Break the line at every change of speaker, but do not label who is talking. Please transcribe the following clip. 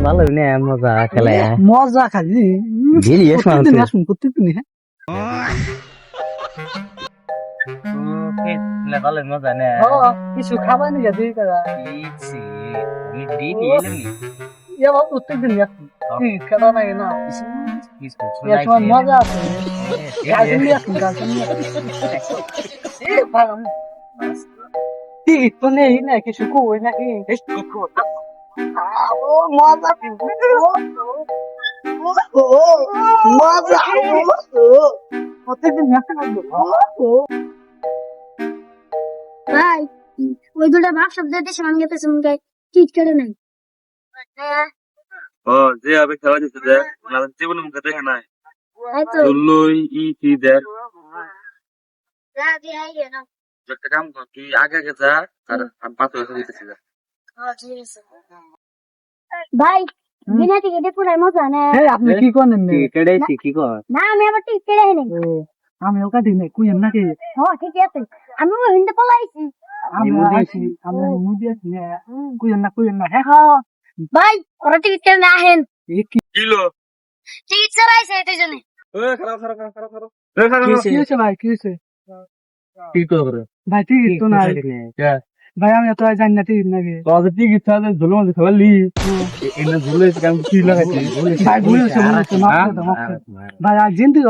ভালো না মজা খেলা
মজা খালি প্রত্যেকদিন
ভালো মজা না
কিছু খাবার নিয়ে যাচ্ছি এবার প্রত্যেকদিন যাচ্ছি খেলা নাই না তোমার মজা আছে গার্জেন নিয়ে আসুন গার্জেন নিয়ে তো নেই না কিছু কই নাকি মজা মজা প্রত্যেকদিন যাচ্ছে না
ভাই ওই দুটা ভাব শব্দ দেশে মান গেছে মনে ঠিক করে নাই
ও যে আবে খেলা দিতে দেখ না জীবনে মুখে দেখে নাই
এই তো
তুলুই কি দেখ
যা দি আইয়ে না
একটা কাম কর তুই আগে আগে যা আর আমি পাথর এসে দিতেছি যা
ঠিক আছে ভাই বিনা টিকেটে পুরাই মজা না
আপনি কি করেন
কেড়াইছি কি কর
না আমি আবার টিকেট কেড়ে নাই
আমি ওকা দিই না কুইন নাকি
ও ঠিক আছে আমি ওই হিন্দে পলাইছি
আমি মুদি আছি কুইন না হ্যাঁ
ভাই ওরা টিকেট কেড়ে না আহেন
কিলো
টিকেট ছাড়াইছে এই জন্য
ওই খারাপ খারাপ খারাপ খারাপ
কি হয়েছে ভাই কি হয়েছে
কি কর
ভাই টিকিট তো নাই ভাই আমি তো জানি না টিকিট নাকি
তো টিকিট ছাড়া ঝুলো মধ্যে খেলালি এনে ঝুলে কেমন কি লাগাইছে
ভাই ভুলেছে ভাই আর জিন্দি